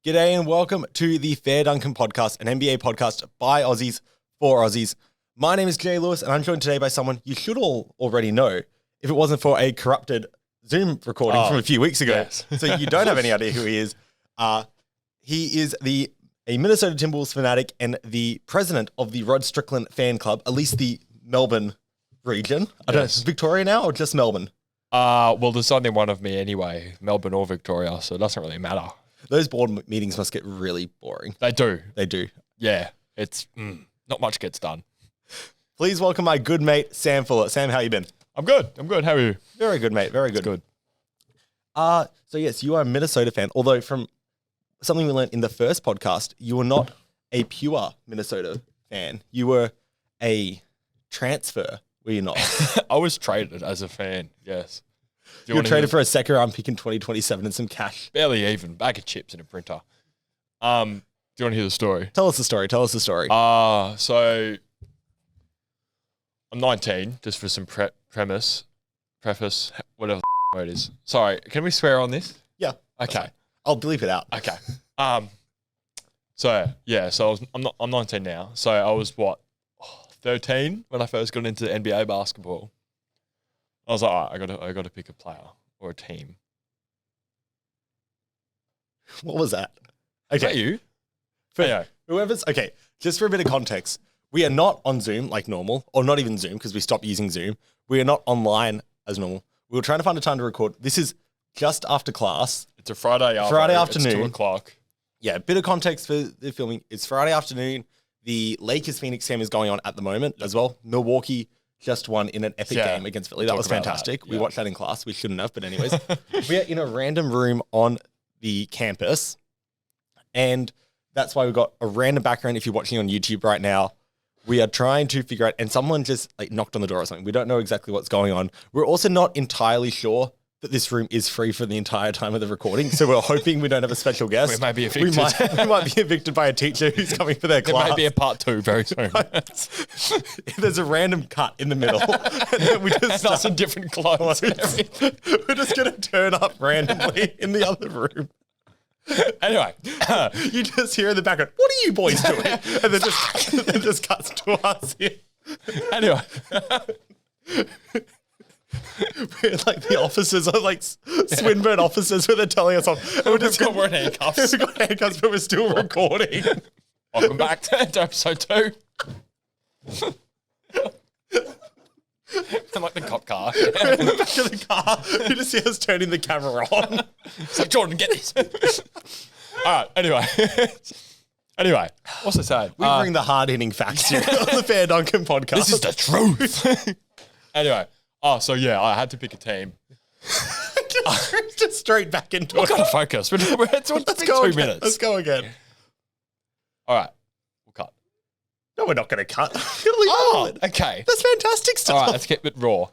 G'day and welcome to the Fair Dunkem podcast, an NBA podcast by Aussies for Aussies. My name is Jay Lewis and I'm joined today by someone you should all already know if it wasn't for a corrupted Zoom recording from a few weeks ago. Yes. So you don't have any idea who he is. He is a Minnesota Timberwolves fanatic and the president of the Rod Strickland fan club, at least the Melbourne region. I don't know, is it Victoria now or just Melbourne? Well, there's only one of me anyway, Melbourne or Victoria, so it doesn't really matter. Those board meetings must get really boring. They do. They do. Yeah, it's not much gets done. Please welcome my good mate, Sam Fuller. Sam, how you been? I'm good. How are you? Very good, mate. Very good. Good. So yes, you are a Minnesota fan, although from something we learned in the first podcast, you were not a pure Minnesota fan. You were a transfer, were you not? I was traded as a fan, yes. You were traded for a second round pick in 2027 and some cash. Barely even. Bag of chips and a printer. Do you want to hear the story? Tell us the story. So I'm 19, just for some preface, whatever the word is. Sorry, can we swear on this? Yeah. Okay. I'll bleep it out. Okay. So I'm 19 now. So I was 13 when I first got into NBA basketball. I was like, all right, I got to pick a player or a team. What was that? Is that you? Okay, just for a bit of context, we are not on Zoom like normal, or not even Zoom because we stopped using Zoom. We are not online as normal. We were trying to find a time to record. This is just after class. It's a Friday afternoon. It's 2 o'clock. Yeah, a bit of context for the filming. It's Friday afternoon. The Lakers-Phoenix game is going on at the moment as well. Milwaukee just won in an epic game against Philly. That was fantastic. We watched that in class. We shouldn't have, but anyways. We are in a random room on the campus, and that's why we've got a random background. If you're watching on YouTube right now, we are trying to figure out, and someone just knocked on the door or something. We don't know exactly what's going on. We're also not entirely sure that this room is free for the entire time of the recording, so we're hoping we don't have a special guest. We might be evicted. We might be evicted by a teacher who's coming for their class. There might be a part 2 very soon. There's a random cut in the middle. And then we just that's in different clothes. We're just going to turn up randomly in the other room. Anyway, you just hear in the background, what are you boys doing? And then just cuts to us here. Anyway. We're like the officers are like Swinburne officers where they're telling us off. And we're just wearing handcuffs. We've got handcuffs, but we're still recording. Welcome back to episode 2. I'm like the cop car. We're in the back of the car. You just see us turning the camera on. It's like, Jordan, get this. All right, anyway, what's I saying? We bring the hard-hitting facts here on the Fair Dunkem podcast. This is the truth. Anyway, I had to pick a team. just straight back into We've it. got to focus. Let's go 2 again. minutes. Let's go again. All right, we'll cut. No, we're not going to cut. We're gonna leave all of it. Okay. That's fantastic stuff. All right, let's keep it raw.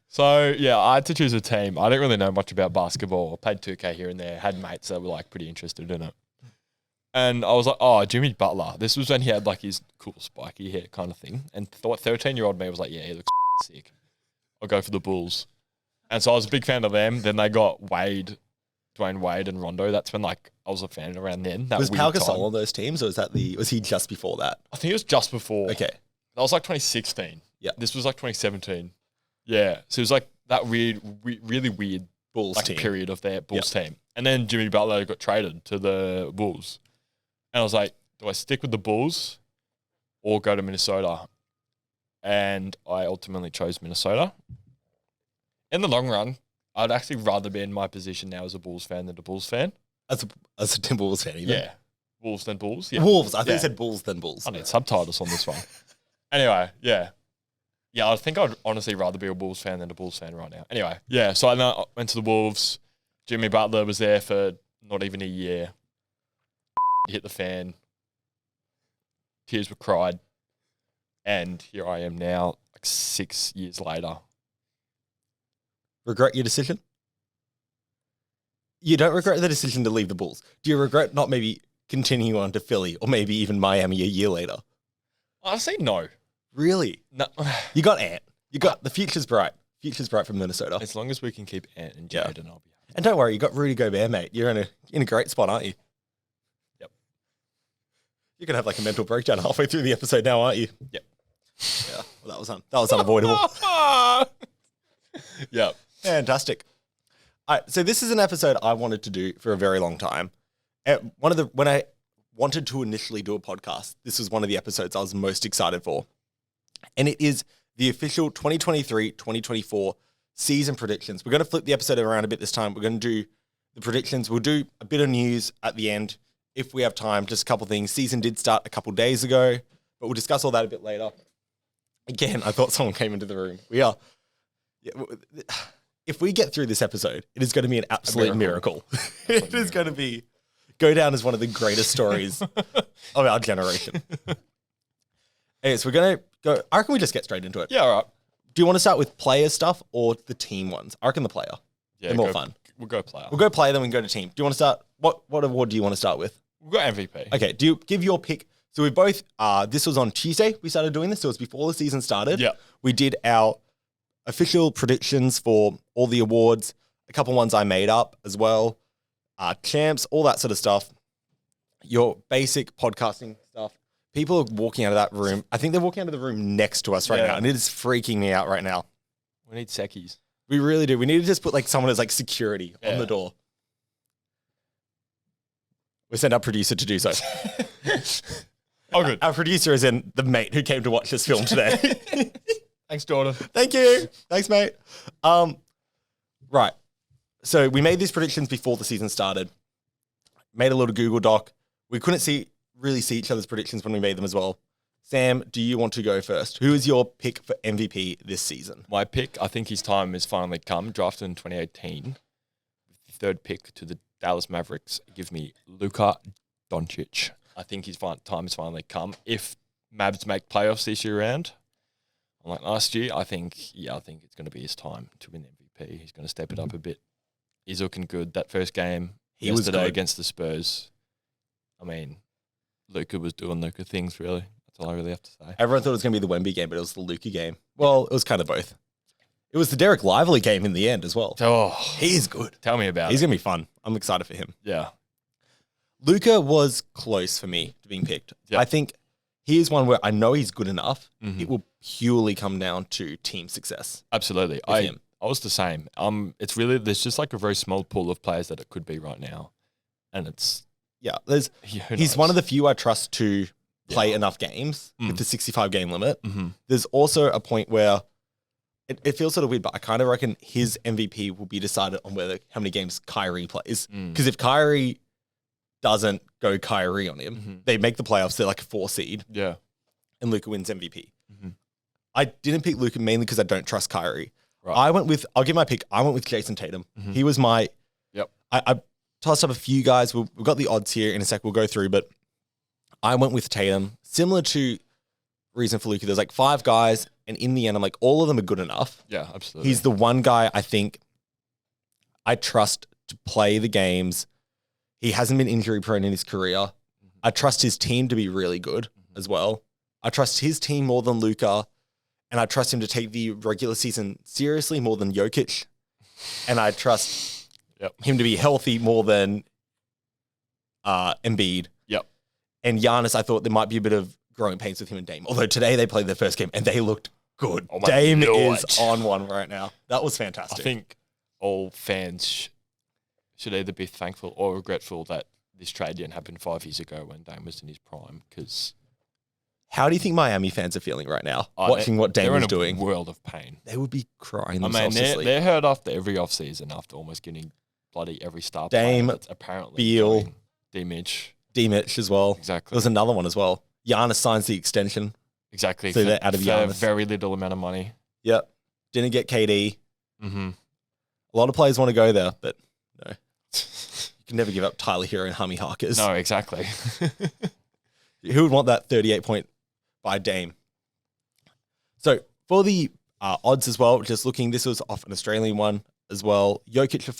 So I had to choose a team. I didn't really know much about basketball. I played 2K here and there. Had mates that were pretty interested in it. And I was like, Jimmy Butler. This was when he had his cool spiky hair kind of thing. And 13-year-old me was like, yeah, he looks sick. I'll go for the Bulls. And so I was a big fan of them. Then they got Dwayne Wade and Rondo. That's when I was a fan around then. Was Pau Gasol on those teams, or was he just before that? I think it was just before. Okay. That was 2016. Yeah. This was 2017. Yeah. So it was that weird, really weird Bulls team period of their Bulls team. And then Jimmy Butler got traded to the Bulls. And I was like, do I stick with the Bulls or go to Minnesota? And I ultimately chose Minnesota. In the long run, I'd actually rather be in my position now as a Bulls fan than a Bulls fan. As a Timberwolves fan, even? Yeah. Wolves than Bulls. Yeah. Wolves. I think you said Bulls than Bulls. I need subtitles on this one. Anyway, yeah. Yeah, I think I'd honestly rather be a Wolves fan than a Bulls fan right now. Anyway, yeah, so I went to the Wolves. Jimmy Butler was there for not even a year. Hit the fan. Tears were cried. And here I am now, 6 years later. Regret your decision? You don't regret the decision to leave the Bulls. Do you regret not maybe continuing on to Philly or maybe even Miami a year later? Honestly, no. Really? No. You got Ant. You got the future's bright. Future's bright from Minnesota. As long as we can keep Ant and Jaden, I'll be happy. And don't worry, you got Rudy Gobert, mate. You're in a great spot, aren't you? Yep. You're gonna have like a mental breakdown halfway through the episode now, aren't you? Yep. Yeah. Well, that was unavoidable. Yep. Fantastic. All right, so this is an episode I wanted to do for a very long time. When I wanted to initially do a podcast, this was one of the episodes I was most excited for. And it is the official 2023-2024 season predictions. We're going to flip the episode around a bit this time. We're going to do the predictions. We'll do a bit of news at the end if we have time, just a couple things. Season did start a couple days ago, but we'll discuss all that a bit later. Again, I thought someone came into the room. If we get through this episode, it is going to be an absolute miracle. It is going to go down as one of the greatest stories of our generation. Anyways, we're going to go. I reckon we just get straight into it. Yeah, all right. Do you want to start with player stuff or the team ones? I reckon the player. Yeah, they're more fun. We'll go player. We'll go player, then we can go to team. Do you want to start? What award do you want to start with? We'll go MVP. Okay, do you give your pick? So we both, this was on Tuesday we started doing this, so it was before the season started. Yeah. We did our official predictions for all the awards, a couple ones I made up as well, champs, all that sort of stuff, your basic podcasting stuff. People are walking out of that room. I think they're walking out of the room next to us right now, and it is freaking me out right now. We need Sekis. We really do. We need to just put like someone as like security on the door. We send our producer to do so. Oh, good. Our producer is in the mate who came to watch this film today. Thanks, Jordan. Thank you. Thanks, mate. Right. So we made these predictions before the season started. Made a little Google Doc. We couldn't really see each other's predictions when we made them as well. Sam, do you want to go first? Who is your pick for MVP this season? My pick, I think his time has finally come. Drafted in 2018. The third pick to the Dallas Mavericks. Give me Luka Doncic. I think his time has finally come. If Mavs make playoffs this year round, unlike last year, I think it's going to be his time to win MVP. He's going to step it up a bit. He's looking good. That first game yesterday against the Spurs, I mean, Luka was doing Luka things, really. That's all I really have to say. Everyone thought it was going to be the Wemby game, but it was the Luka game. Well, it was kind of both. It was the Derek Lively game in the end as well. Oh, he's good. Tell me about it. He's going to be fun. I'm excited for him. Yeah. Luka was close for me to being picked. Yep. I think he is one where I know he's good enough. Mm-hmm. It will purely come down to team success. Absolutely. I was the same. It's really, there's just like a very small pool of players that it could be right now. And it's... Yeah, he's one of the few I trust to play enough games with the 65 game limit. Mm-hmm. There's also a point where it feels sort of weird, but I kind of reckon his MVP will be decided on how many games Kyrie plays. Because if Kyrie doesn't go Kyrie on him, they make the playoffs, they're like a 4 seed. Yeah. And Luka wins MVP. Mm-hmm. I didn't pick Luka mainly because I don't trust Kyrie. Right. I'll give my pick. I went with Jason Tatum. Mm-hmm. He was my... Yep. I tossed up a few guys. We've got the odds here in a sec. We'll go through, but I went with Tatum. Similar to reason for Luka, there's like 5 guys, and in the end, I'm like, all of them are good enough. Yeah, absolutely. He's the one guy I think I trust to play the games. He hasn't been injury prone in his career. Mm-hmm. I trust his team to be really good as well. I trust his team more than Luka, and I trust him to take the regular season seriously more than Jokic, and I trust him to be healthy more than Embiid. Yep. And Giannis, I thought there might be a bit of growing pains with him and Dame. Although today they played their first game and they looked good. Oh Dame is on one right now. That was fantastic. I think all fans should either be thankful or regretful that this trade didn't happen 5 years ago when Dame was in his prime. Because how do you think Miami fans are feeling right now, watching what Dame is doing? They're in a world of pain. They would be crying themselves to sleep. They're hurt after every offseason after almost getting bloody every star Dame, player that's apparently Beal, D-Mitch as well. Exactly. There's another one as well. Giannis signs the extension. Exactly. So they're out of Giannis. Very little amount of money. Yep. Didn't get KD. Mm-hmm. A lot of players want to go there, but no. You can never give up Tyler Hero and Hummy Harkers. No, exactly. Who would want that 38 point by Dame? So for the odds as well, just looking, this was off an Australian one as well. Jokic for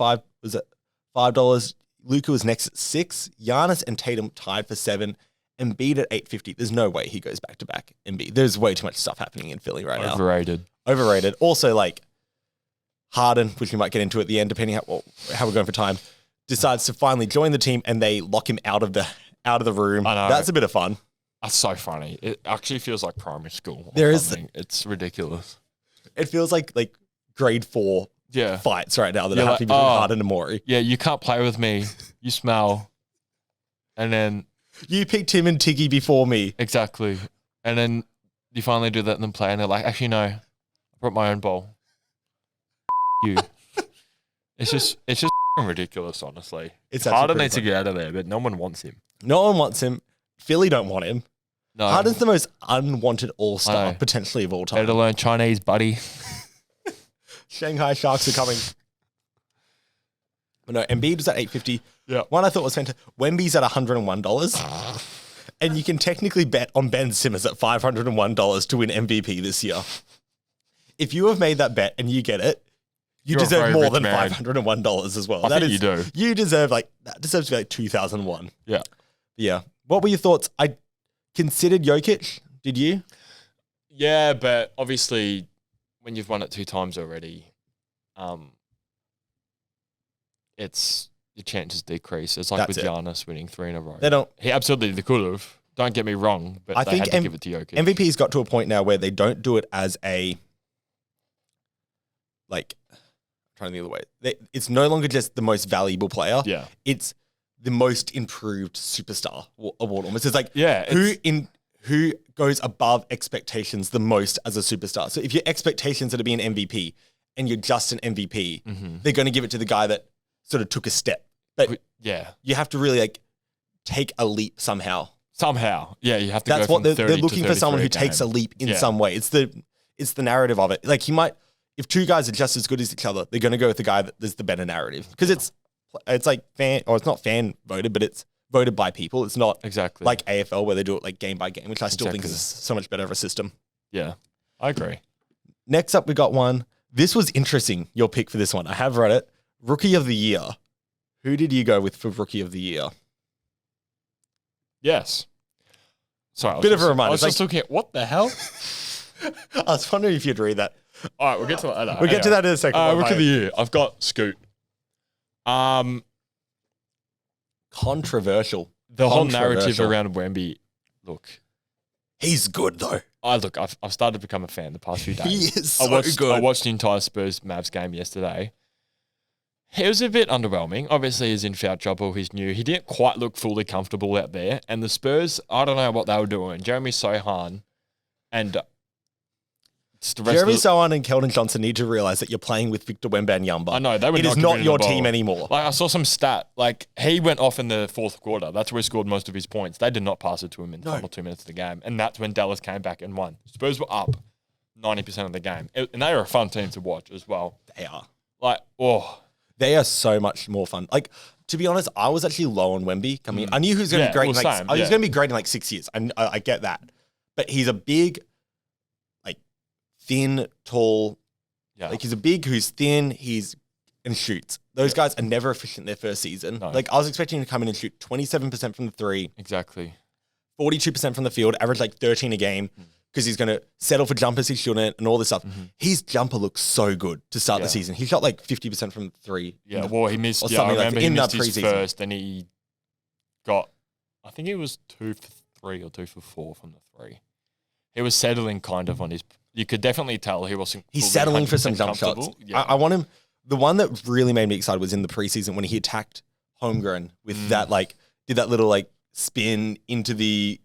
$5. Luka was next at 6. Giannis and Tatum tied for 7. Embiid at 850. There's no way he goes back to back. Embiid. There's way too much stuff happening in Philly right now. Overrated. Also, like, Harden, which we might get into at the end, depending how we're going for time, decides to finally join the team, and they lock him out of the room. I know. That's a bit of fun. That's so funny. It actually feels like primary school. It's ridiculous. It feels like grade 4 fights right now that are happening between Harden and Morey. Yeah, you can't play with me. You smell. And then you picked him and Tiggy before me. Exactly. And then you finally do that and then play, and they're like, actually, no, I brought my own ball. You. It's just ridiculous, honestly. It's Harden needs to get out of there, but no one wants him. No one wants him. Philly don't want him. No. Harden's the most unwanted all-star potentially of all time. Better learn Chinese, buddy. Shanghai Sharks are coming. But no, Embiid was at $850. Yeah. One I thought was fantastic. Wemby's at $101. And you can technically bet on Ben Simmons at $501 to win MVP this year. If you have made that bet and you get it, you deserve more than $501 as well. I think you do. You deserve that deserves to be like 2001. Yeah. Yeah. What were your thoughts? I considered Jokic. Did you? Yeah, but obviously when you've won it 2 times already, it's your chances decrease. It's like with Giannis winning 3 in a row. He absolutely could have. Don't get me wrong, but they had to give it to Jokic. MVP's got to a point now where they don't do it as a I'm trying to think of the way. It's no longer just the most valuable player. Yeah. It's the most improved superstar award almost. It's like who goes above expectations the most as a superstar. So if your expectations are to be an MVP and you're just an MVP, they're going to give it to the guy that sort of took a step. But you have to really take a leap somehow. Yeah, you have to. That's go what from they're looking for, someone who takes a leap in some way. It's the narrative of it. Like he might, if 2 guys are just as good as each other, they're going to go with the guy that is the better narrative because it's like it's not fan voted, but it's voted by people. It's not exactly like AFL where they do it game by game, which I still think is so much better of a system. Yeah, I agree. Next up, we got one. This was interesting. Your pick for this one. I have read it. Rookie of the Year. Who did you go with for Rookie of the Year? Yes. Sorry, bit of a reminder. I was just looking at what the hell. I was wondering if you'd read that. All right, we'll get to that. We'll get to that in a second. Rookie of the Year. I've got Scoot. Controversial. The whole narrative around Wemby. Look, he's good though. I've started to become a fan the past few days. He is so good. I watched the entire Spurs Mavs game yesterday. He was a bit underwhelming. Obviously, he's in foul trouble. He's new. He didn't quite look fully comfortable out there. And the Spurs, I don't know what they were doing. Jeremy Sohan and Jeremy Sohan and Keldon Johnson need to realize that you're playing with Victor Wembanyama. I know. It is not your team anymore. Like I saw some stat. Like he went off in the 4th quarter. That's where he scored most of his points. They did not pass it to him in the final 2 minutes of the game. And that's when Dallas came back and won. Spurs were up 90% of the game. And they are a fun team to watch as well. They are. They are so much more fun. Like, to be honest, I was actually low on Wemby coming in. I knew he was going to be great. He's going to be great in 6 years. I get that. But he's a big, thin, tall. Yeah. He's a big who's thin. And shoots. Those guys are never efficient their first season. No. I was expecting him to come in and shoot 27% from the 3. Exactly. 42% from the field, average 13 a game. Because he's going to settle for jumpers he shouldn't and all this stuff. His jumper looks so good to start the season. He shot 50% from 3. Yeah, he missed. I remember he missed his first, and he got, I think it was 2 for 3 or 2 for 4 from the 3. He was settling kind of on his. You could definitely tell he wasn't. He's settling for some jump shots. Yeah. I want him. The one that really made me excited was in the preseason when he attacked Holmgren with that did that little spin into the.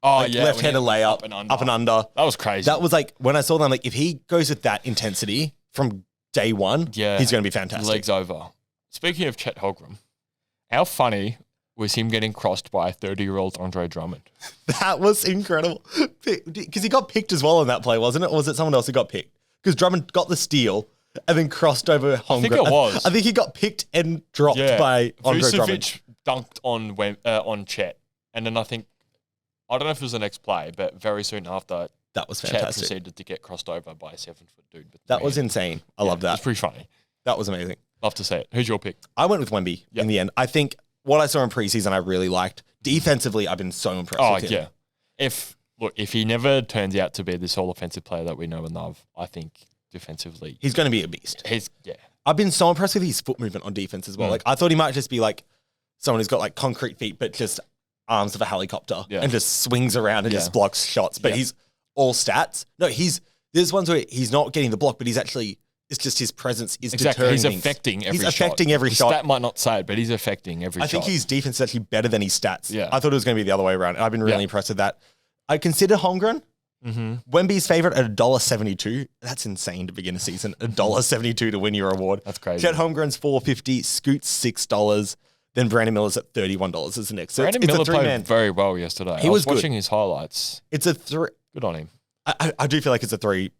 Left-handed layup, up and under. That was crazy. That was when I saw them, if he goes with that intensity from day one, he's going to be fantastic. Legs over. Speaking of Chet Holmgren, how funny was him getting crossed by a 30-year-old Andre Drummond? That was incredible. Because he got picked as well in that play, wasn't it? Or was it someone else who got picked? Because Drummond got the steal and then crossed over Holmgren. I think it was. I think he got picked and dropped by Andre Drummond. Vucevic dunked on Chet. And then I don't know if it was the next play, but very soon after, that was Chet fantastic. Proceeded to get crossed over by a 7-foot dude. That was insane. I love that. It's pretty funny. That was amazing. Love to see it. Who's your pick? I went with Wemby in the end. I think what I saw in preseason, I really liked. Defensively, I've been so impressed with him. If he never turns out to be this whole offensive player that we know and love, I think defensively. He's going to be a beast. Yeah. I've been so impressed with his foot movement on defense as well. Like, I thought he might just be like someone who's got like concrete feet, but just arms of a helicopter and just swings around and just blocks shots. But he's all stats. No, there's ones where he's not getting the block, but he's actually, it's just his presence is deterring He's things. affecting every shot. He's affecting every shot. Stat might not say it, but he's affecting every shot. I think his defense is actually better than his stats. Yeah. I thought it was going to be the other way around. And I've been really impressed with that. I consider Holmgren. Wemby's favorite at $1.72. That's insane to begin a season. $1.72 to win your award. That's crazy. Chet Holmgren's $4.50. Scoot's $6. Then Brandon Miller's at $31 is the next. So Brandon Miller played very well yesterday. I was watching his highlights. It's a three. Good on him. I do feel like it's a three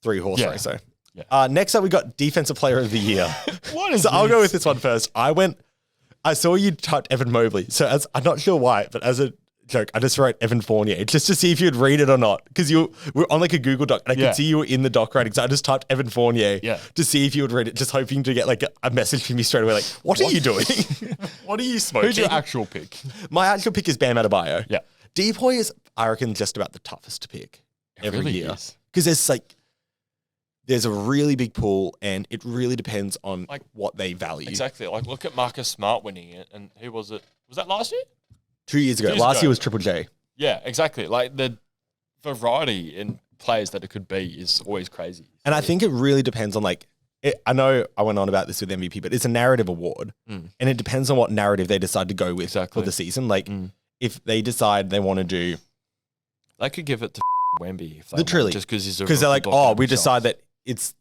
horse race. So yeah. Next up, we got Defensive Player of the Year. What is so this? I'll go with this one first. I saw you typed Evan Mobley. So I'm not sure why, but as a joke, I just wrote Evan Fournier just to see if you'd read it or not. Because you were on like a Google Doc and I could see you were in the doc writing. So I just typed Evan Fournier to see if you would read it, just hoping to get like a message from me straight away. Like, what are you doing? What are you smoking? Who's your actual pick? My actual pick is Bam Adebayo. Yeah. DPOY is, I reckon, just about the toughest to pick every year. Because there's a really big pool and it really depends on what they value. Exactly. Like, look at Marcus Smart winning it. And who was it? Was that last year? 2 years ago. Last year was Triple J. Yeah, exactly. Like, the variety in players that it could be is always crazy. And I think it really depends on, I know I went on about this with MVP, but it's a narrative award. And it depends on what narrative they decide to go with for the season. If they decide they want to do... They could give it to Wemby. If they literally. Want, just because he's a... Because they're like, we decide that it's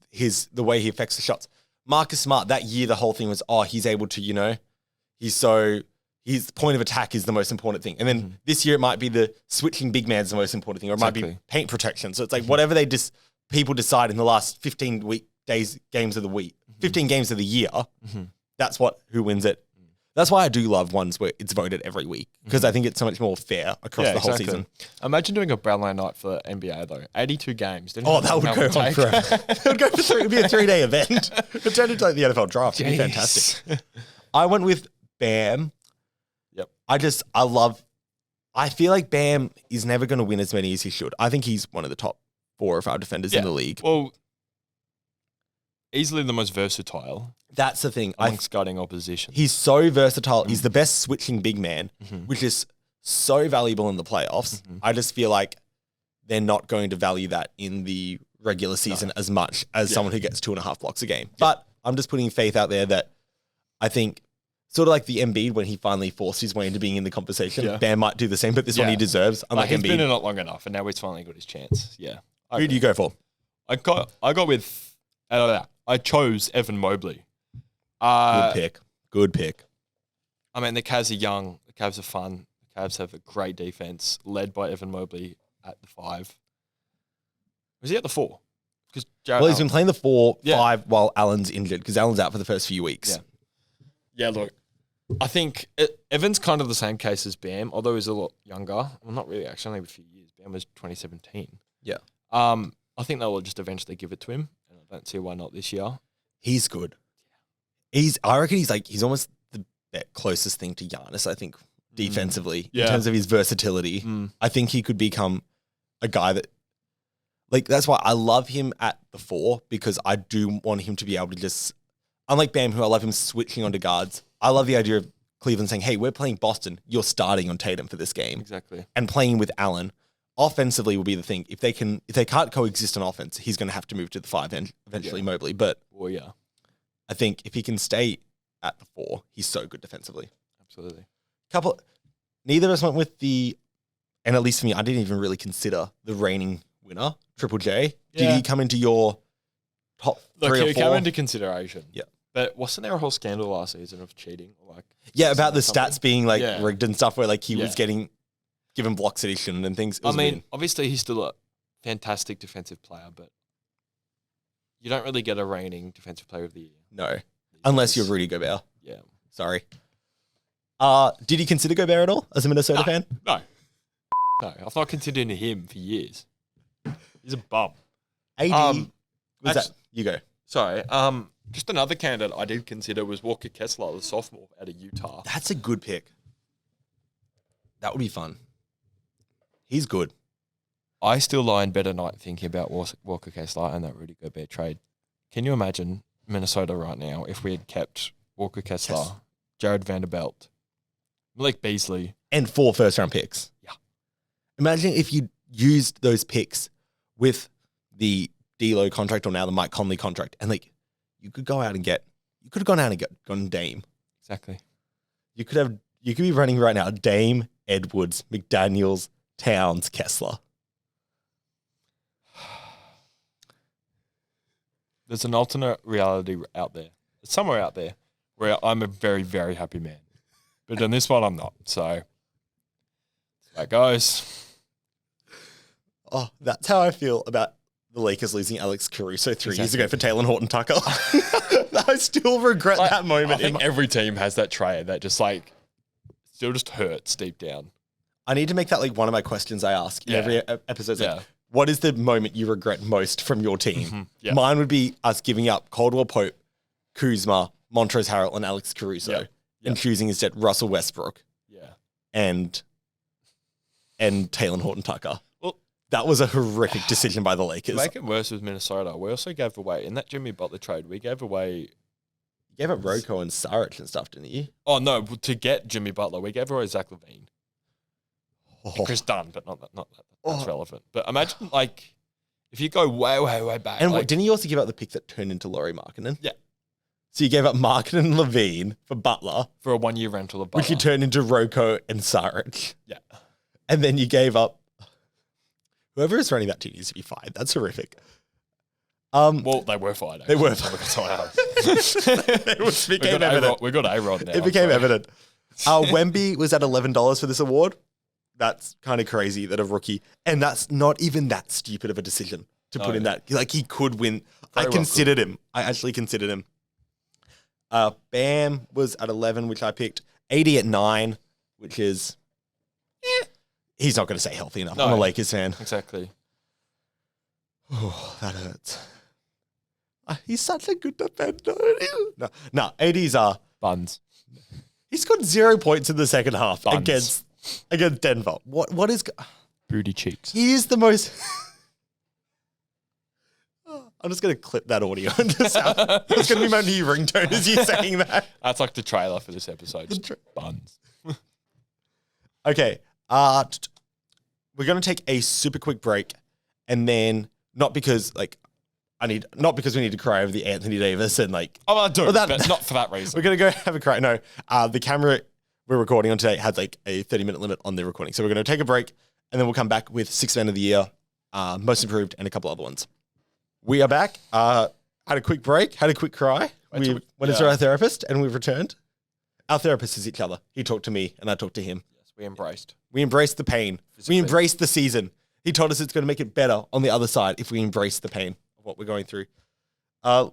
the way he affects the shots. Marcus Smart, that year, the whole thing was, he's able to, his point of attack is the most important thing. And then this year it might be the switching big man's the most important thing, or it might be paint protection. So it's like whatever people decide in the last 15 games of the week, 15 games of the year, that's who wins it. That's why I do love ones where it's voted every week, because I think it's so much more fair across the whole season. Imagine doing a Brownlow night for NBA though. 82 games. That would go on forever. It would go for it would be a 3-day event. It would turn into like the NFL draft. It'd be fantastic. I went with Bam. Yep. I feel like Bam is never going to win as many as he should. I think he's one of the top 4 or 5 defenders in the league. Well, easily the most versatile. That's the thing. Amongst guarding opposition. He's so versatile. He's the best switching big man, which is so valuable in the playoffs. I just feel like they're not going to value that in the regular season as much as someone who gets 2.5 blocks a game. But I'm just putting faith out there that I think sort of like the Embiid when he finally forced his way into being in the conversation. Bam might do the same, but this one he deserves. Unlike he's Embiid. been in it long enough, and now he's finally got his chance. Yeah. Who do you go for? I got with... I chose Evan Mobley. Good pick. I mean, the Cavs are young. The Cavs are fun. The Cavs have a great defense, led by Evan Mobley at the 5. Was he at the 4? Because he's been playing the 4, 5 while Allen's injured, because Allen's out for the first few weeks. Yeah, look, I think Evan's kind of the same case as Bam, although he's a lot younger. Well, not really, actually, only a few years. Bam was 2017. Yeah. I think they'll just eventually give it to him, and I don't see why not this year. He's good. I reckon he's almost that closest thing to Giannis, I think, defensively, in terms of his versatility. I think he could become a guy that, that's why I love him at the 4, because I do want him to be able to just, unlike Bam, who I love him switching onto guards, I love the idea of Cleveland saying, hey, we're playing Boston, you're starting on Tatum for this game. Exactly. And playing with Allen. Offensively will be the thing. If they can't coexist on offense, he's going to have to move to the 5 and eventually Mobley. But I think if he can stay at the 4, he's so good defensively. Absolutely. Neither of us went with and at least for me, I didn't even really consider the reigning winner, Triple J. Did he come into your top 3 or 4? He came into consideration. Yeah. But wasn't there a whole scandal last season of cheating? About the stats being rigged and stuff, where he was getting given blocks that he shouldn't and things. Obviously he's still a fantastic defensive player, but you don't really get a reigning defensive player of the year. No, unless you're Rudy Gobert. Yeah. Sorry. Did you consider Gobert at all as a Minnesota fan? No. No, I've not considered him for years. He's a bum. AD. You go. Sorry. Just another candidate I did consider was Walker Kessler, the sophomore out of Utah. That's a good pick. That would be fun. He's good. I still lie in bed at night thinking about Walker Kessler and that Rudy Gobert trade. Can you imagine Minnesota right now if we had kept Walker Kessler, Jared Vanderbilt, Malik Beasley, and 4 first-round picks? Yeah. Imagine if you used those picks with the D'Lo contract or now the Mike Conley contract, and like you could go out and get, you could have gone out and gone Dame. Exactly. You could be running right now Dame, Edwards, McDaniels, Towns, Kessler. There's an alternate reality out there. It's somewhere out there where I'm a very, very happy man. But in this one, I'm not. So, that goes. Oh, that's how I feel about the Lakers losing Alex Caruso 3 years ago for Taylor Horton-Tucker. I still regret that moment. I think every team has that trade that just like still just hurts deep down. I need to make that like one of my questions I ask in every episode. Like, what is the moment you regret most from your team? Mm-hmm. Yeah. Mine would be us giving up Caldwell Pope, Kuzma, Montrezl Harrell, and Alex Caruso, and choosing instead Russell Westbrook, and Taylor Horton-Tucker. Well, that was a horrific decision by the Lakers. To make it worse with Minnesota, we also gave away in that Jimmy Butler trade. We gave away. You gave up Rocco and Saric and stuff, didn't you? Oh no! To get Jimmy Butler, we gave away Zach LaVine. And Chris Dunn, but not that. That's relevant. But imagine, like, if you go way, way, way back. And like, didn't you also give up the pick that turned into Lauri Markkanen? Yeah. So you gave up Markkanen and Levine for Butler. For a 1-year rental of Butler. Which you turned into Rocco and Saric. Yeah. And then you gave up... Whoever is running that team needs to be fired. That's horrific. Well, they were fired. They were fired. It became evident. We got A-Rod now. It became evident. Wemby was at $11 for this award. That's kind of crazy that a rookie, and that's not even that stupid of a decision to put in that. Like, he could win. I considered him. I actually considered him. Bam was at 11, which I picked. 80 at 9, which is, he's not going to stay healthy enough. I'm a Lakers fan. Exactly. Oh, that hurts. He's such a good defender. No, 80s are Buns. He scored 0 points in the second half against Denver. What is... Booty cheeks. He is the most... I'm just going to clip that audio. It's going to be my new ringtone as you saying that. That's like the trailer for this episode. Buns. Okay. We're going to take a super quick break, and then not because we need to cry over the Anthony Davis and like... Oh, I do, but not for that reason. We're going to go have a cry. No, the camera we're recording on today has like a 30-minute limit on the recording. So we're going to take a break, and then we'll come back with 6 Men of the Year, Most Improved, and a couple other ones. We are back. Had a quick break, had a quick cry. We went to our therapist, and we've returned. Our therapist is each other. He talked to me, and I talked to him. Yes, we embraced. We embraced the pain. Physically. We embraced the season. He told us it's going to make it better on the other side if we embrace the pain of what we're going through.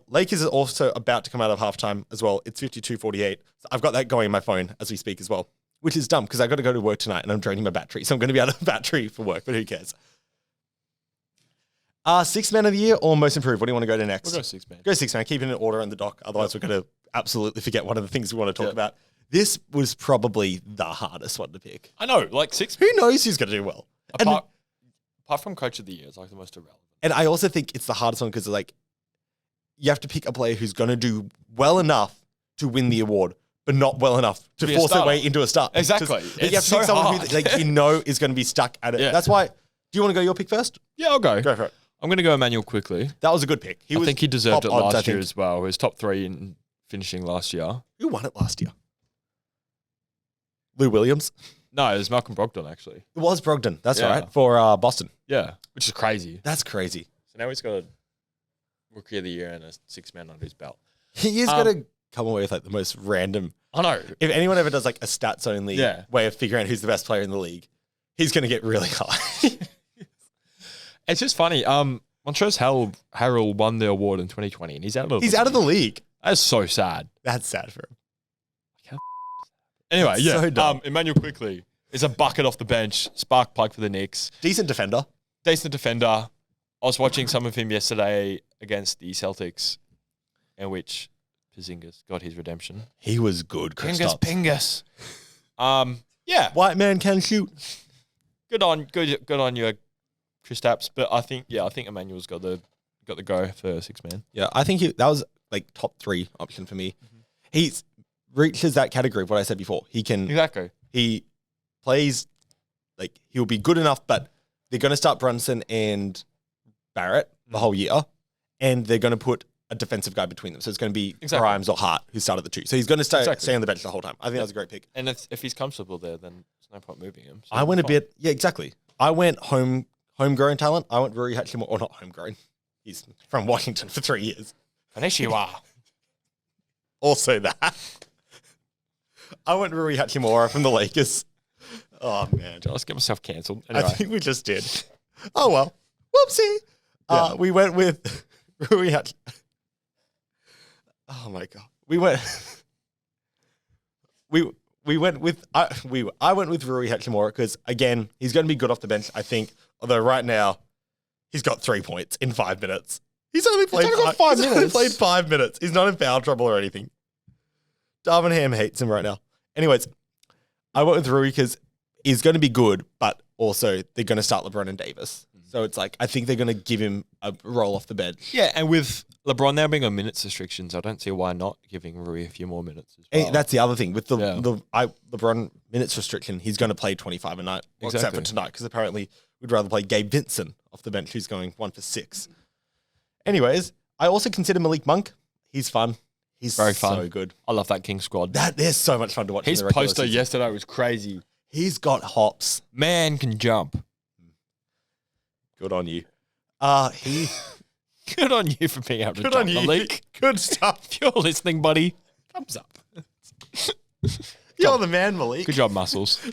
Lakers are also about to come out of halftime as well. It's 52-48. So I've got that going on my phone as we speak as well, which is dumb because I've got to go to work tonight and I'm draining my battery. So I'm going to be out of battery for work, but who cares? 6 Men of the Year or Most Improved? What do you want to go to next? We'll go 6 Men. Go 6 Men. Keep it in order on the doc. Otherwise, we're going to absolutely forget one of the things we want to talk about. This was probably the hardest one to pick. I know. Like 6 Who knows who's going to do well? Apart from Coach of the Year, it's like the most irrelevant. And I also think it's the hardest one because like you have to pick a player who's going to do well enough to win the award, but not well enough to force their way into a start. Exactly. You have to pick someone who like, is going to be stuck at it. Yeah. That's why. Do you want to go your pick first? Yeah, I'll go. Go for it. I'm going to go Emmanuel quickly. That was a good pick. I think he deserved it last year as well. He was top 3 in finishing last year. Who won it last year? Lou Williams? No, it was Malcolm Brogdon, actually. It was Brogdon. That's right. For Boston. Yeah, which is crazy. That's crazy. So now he's got a Rookie of the Year and a 6-man under his belt. He is going to come away with like the most random... I know. If anyone ever does like a stats-only way of figuring out who's the best player in the league, he's going to get really high. It's just funny. Montrezl Harrell won the award in 2020 and he's out of the league. That's so sad. That's sad for him. Anyway, so Emmanuel quickly is a bucket off the bench, spark plug for the Knicks. Decent defender. I was watching some of him yesterday against the Celtics, in which Porzingis got his redemption. He was good, Pingus. Yeah. White man can shoot. Good on you, Kristaps, but I think Emmanuel's got the go for six man. Yeah, I think that was like top 3 option for me. Mm-hmm. He reaches that category of what I said before. He plays like he'll be good enough, but they're going to start Brunson and Barrett the whole year, and they're going to put a defensive guy between them. So it's going to be Grimes or Hart who started the 2. So he's going to stay on the bench the whole time. I think that was a great pick. And if he's comfortable there, then there's no point moving him. So I went exactly. I went homegrown talent. I went Rui Hachimura, or not homegrown. He's from Washington for 3 years. Konnichiwa. Also that. I went Rui Hachimura from the Lakers. Oh, man. Let's get myself cancelled. Anyway. I think we just did. Oh, well. Whoopsie. Yeah. We went with Rui Hachimura. Oh, my God. I went with Rui Hachimura because, again, he's going to be good off the bench, I think. Although right now, he's got 3 points in 5 minutes. He's only played 5 minutes. He's played 5 minutes. He's not in foul trouble or anything. Darvin Ham hates him right now. Anyways, I went with Rui because he's going to be good, but also they're going to start LeBron and Davis. So it's like, I think they're going to give him a roll off the bench. Yeah, and with LeBron now being on minutes restrictions, I don't see why not giving Rui a few more minutes as well. And that's the other thing. With the LeBron minutes restriction, he's going to play 25 a night, except for tonight, because apparently we'd rather play Gabe Vincent off the bench, who's going 1 for 6. Anyways, I also consider Malik Monk. He's fun. He's very fun. So good. I love that King squad. They're so much fun to watch. His poster yesterday was crazy. He's got hops. Man can jump. Good on you. Good on you for being able to jump, Malik. Good stuff. If you're listening, buddy, thumbs up. You're the man, Malik. Good job, Muscles.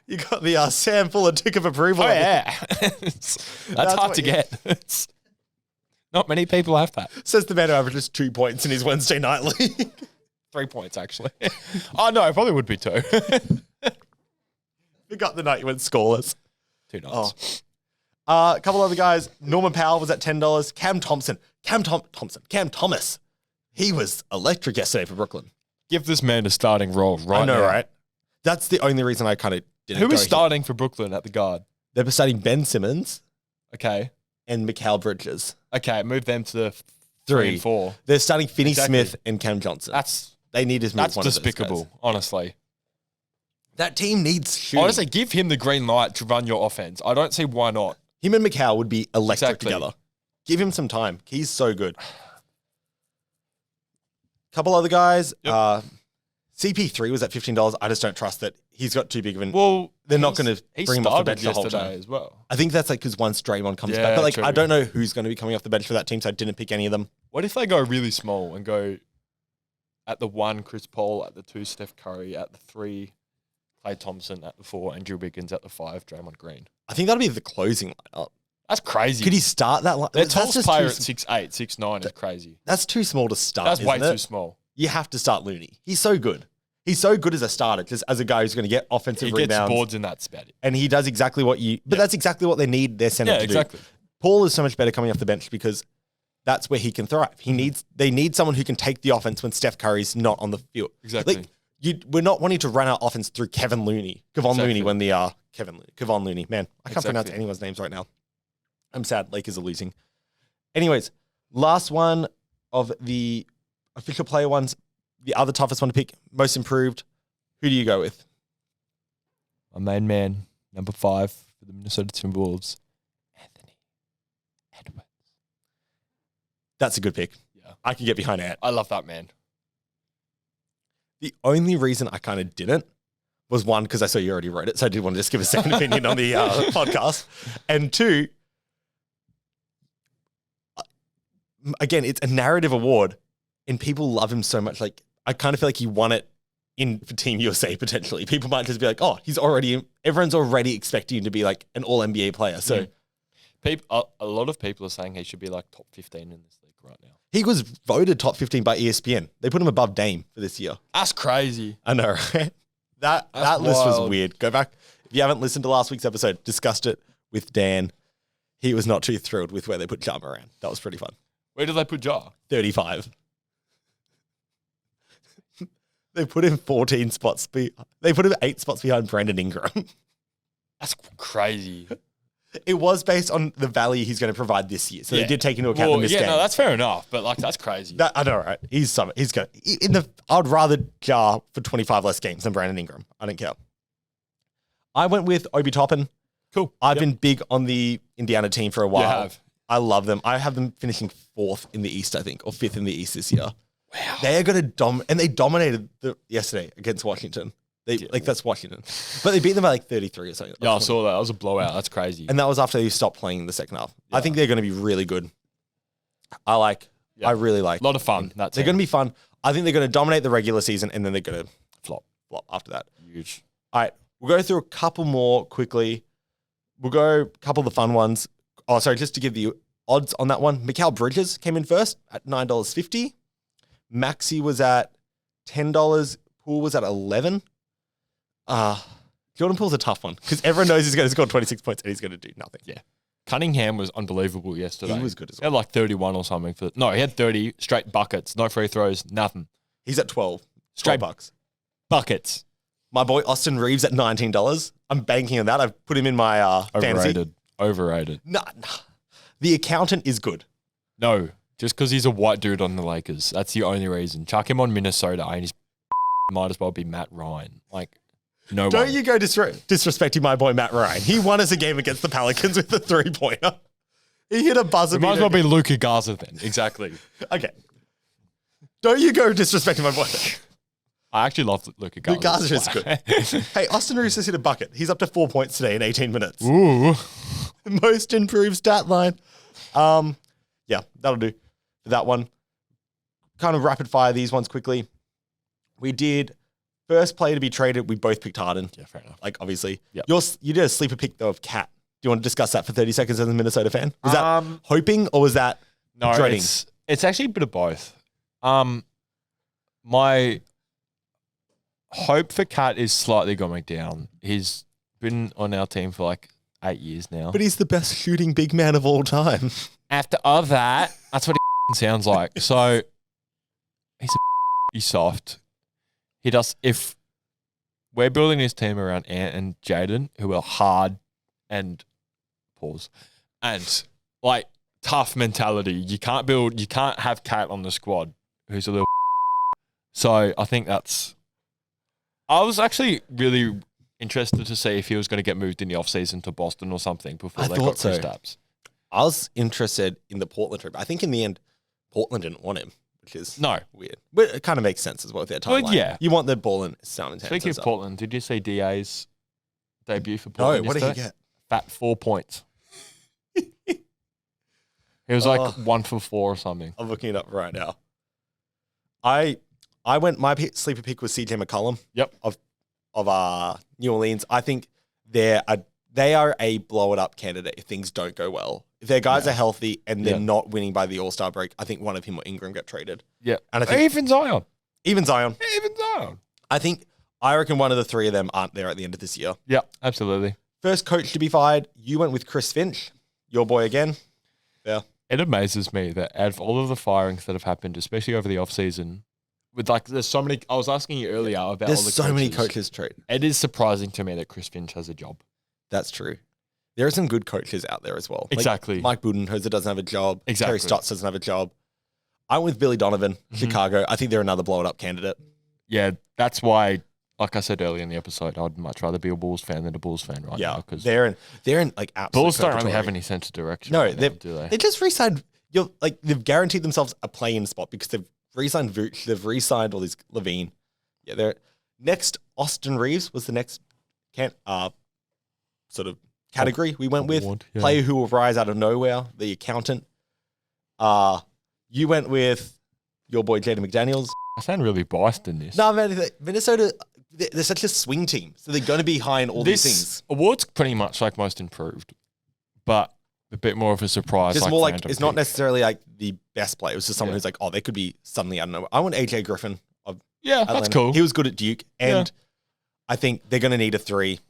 You got the Sam Fuller tick of approval. Oh, yeah. That's hard to get. Not many people have that. Says the man who averages 2 points in his Wednesday night league. 3 points, actually. Oh, no, it probably would be 2. You got the night you went scoreless. 2 nights. A couple other guys. Norman Powell was at $10. Cam Thomas. He was electric yesterday for Brooklyn. Give this man a starting role right now. I know, right? That's the only reason I kind of didn't Who is starting for Brooklyn at the guard? They're starting Ben Simmons. Okay. And Mikal Bridges. Okay, move them to the 3 and 4. They're starting Finney Smith and Cam Johnson. They need to move That's one despicable, of those guys. Honestly. That team needs shooting. Honestly, give him the green light to run your offense. I don't see why not. Him and Mikal would be electric together. Give him some time. He's so good. Couple other guys. Yep. CP3 was at $15. I just don't trust that. He's got too big of an... Well, they're not going to bring him off the bench the whole time. As well. I think that's like because once Draymond comes back. But like, I don't know who's going to be coming off the bench for that team, so I didn't pick any of them. What if they go really small and go at the 1, Chris Paul, at the 2, Steph Curry, at the 3, Klay Thompson, at the 4, Andrew Wiggins, at the 5, Draymond Green? I think that'll be the closing lineup. That's crazy. Could he start that line? Their tallest player at 6'8", 6'9" is crazy. That's too small to start. That's way too small. You have to start Looney. He's so good. He's so good as a starter, just as a guy who's going to get offensive rebounds. He gets boards in that spot. And he does exactly what you... But that's exactly what they need their center to exactly. do. Paul is so much better coming off the bench because that's where he can thrive. They need someone who can take the offense when Steph Curry's not on the field. Exactly. Like, we're not wanting to run our offense through Kevon Looney. Kevon Looney. Man, I can't pronounce anyone's names right now. I'm sad. Lakers are losing. Anyways, last one of the official player ones. The other toughest one to pick, most improved. Who do you go with? My main man, number 5 for the Minnesota Timberwolves, Anthony Edwards. That's a good pick. Yeah, I can get behind Ant. I love that man. The only reason I kind of didn't was 1, because I saw you already wrote it, so I did want to just give a second opinion on the podcast. And 2, again, it's a narrative award, and people love him so much. Like, I kind of feel like he won it for Team USA potentially. People might just be like, oh, everyone's already expecting him to be like an all-NBA player. So a lot of people are saying he should be like top 15 in this league right now. He was voted top 15 by ESPN. They put him above Dame for this year. That's crazy. I know, right? That list was weird. Go back. If you haven't listened to last week's episode, discussed it with Dan. He was not too thrilled with where they put Ja Morant. That was pretty fun. Where did they put Ja? 35. They put him 14 spots. They put him 8 spots behind Brandon Ingram. That's crazy. It was based on the value he's going to provide this year. So they did take into account the missed game. No, that's fair enough. But like, that's crazy. I know, right? He's going I'd rather jar for 25 less games than Brandon Ingram. I don't care. I went with Obi Toppin. Cool. I've been big on the Indiana team for a while. You have. I love them. I have them finishing 4th in the East, I think, or 5th in the East this year. Wow. They are going to and they dominated yesterday against Washington. That's Washington. But they beat them by like 33 or something. Yeah, I saw that. That was a blowout. That's crazy. And that was after they stopped playing in the second half. Yeah. I think they're going to be really good. I really like. A lot of fun. They're going to be fun. I think they're going to dominate the regular season and then they're going to flop after that. Huge. All right. We'll go through a couple more quickly. We'll go a couple of the fun ones. Oh, sorry, just to give you odds on that one. Mikal Bridges came in first at $9.50. Maxi was at $10. Poole was at $11. Jordan Poole's a tough one because everyone knows he's going to score 26 points and he's going to do nothing. Yeah. Cunningham was unbelievable yesterday. He was good as well. He had like 31 or something. He had 30 straight buckets, no free throws, nothing. He's at 12. Straight bucks. Buckets. My boy Austin Reeves at $19. I'm banking on that. I've put him in my fantasy. Overrated. Nah. The accountant is good. No, just because he's a white dude on the Lakers. That's the only reason. Chuck him on Minnesota and he's might as well be Matt Ryan. Like, no Don't you go disrespecting my boy Matt Ryan. He won us a game against the Pelicans with a 3-pointer. He hit a buzzer. It might as well be Luka Garza then. Exactly. Okay. Don't you go disrespecting my boy. I actually love Luka Garza. Luka Garza is good. Hey, Austin Reeves has hit a bucket. He's up to 4 points today in 18 minutes. Ooh. Most improved stat line. Yeah, that'll do for that one. Kind of rapid fire these ones quickly. We did first player to be traded. We both picked Harden. Yeah, fair enough. Like, obviously. Yep. You did a sleeper pick, though, of Cat. Do you want to discuss that for 30 seconds as a Minnesota fan? Was that hoping or was that dreading? It's actually a bit of both. My hope for Cat is slightly going down. He's been on our team for like 8 years now. But he's the best shooting big man of all time. After all that, that's what he sounds like. So he's soft. He does. If we're building his team around Ant and Jaden, who are hard and like tough mentality, you can't have Cat on the squad who's a little. So I think I was actually really interested to see if he was going to get moved in the offseason to Boston or something before they got Kristaps. I was interested in the Portland trip. I think in the end, Portland didn't want him, which is weird. But it kind of makes sense as well with their timeline. Well, yeah. You want the ball in sound intense. Speaking of Portland, did you see DA's debut for Portland? No, what did he get? Fat 4 points. He was like 1 for 4 or something. I'm looking it up right now. I went, my sleeper pick was CJ McCollum. Yep. Of New Orleans. I think they are a blow it up candidate if things don't go well. If their guys are healthy and they're not winning by the All-Star break, I think one of him or Ingram get traded. Yeah. And I think Even Zion. I reckon one of the three of them aren't there at the end of this year. Yeah, absolutely. First coach to be fired, you went with Chris Finch, your boy again. Yeah. It amazes me that out of all of the firings that have happened, especially over the offseason, with like there's so many. I was asking you earlier about all the coaches. There's so many coaches traded. It is surprising to me that Chris Finch has a job. That's true. There are some good coaches out there as well. Exactly. Like Mike Budenholzer doesn't have a job. Exactly. Terry Stotts doesn't have a job. I went with Billy Donovan, Chicago. I think they're another blow it up candidate. Yeah, that's why. Like I said earlier in the episode, I'd much rather be a Bulls fan than a Bulls fan right now. Because they're in like absolute Bulls don't really have any sense of direction. No, right now, do they? They just re-signed. They've guaranteed themselves a play-in spot because they've re-signed Vooch. They've re-signed all these Levine. Yeah, they're next. Austin Reeves was the next sort of category we went with. Player who will rise out of nowhere. The accountant. You went with your boy Jaden McDaniels. I sound really biased in this. No, man, Minnesota. They're such a swing team, so they're going to be high in all these things. Award's pretty much like most improved, but a bit more of a surprise. Just more like it's not necessarily like the best player. It was just someone who's like, they could be suddenly out of nowhere. I want AJ Griffin. That's cool. He was good at Duke, and I think they're going to need a 3.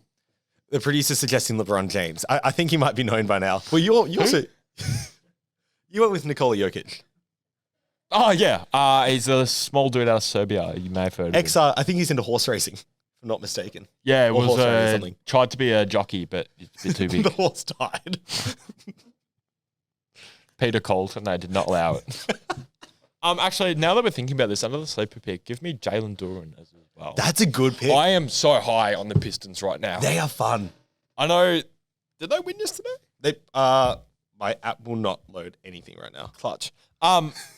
The producer's suggesting LeBron James. I think he might be known by now. Well, you also you went with Nikola Jokic. Oh, yeah. He's a small dude out of Serbia. You may have heard of him. I think he's into horse racing. I'm not mistaken. Yeah, it Or horse riding or was something. tried to be a jockey, but it's a bit too big. The horse died. Peter called, and they did not allow it. Actually, now that we're thinking about this, another sleeper pick. Give me Jalen Duren as well. That's a good pick. I am so high on the Pistons right now. They are fun. I know. Did they win yesterday? My app will not load anything right now. Clutch.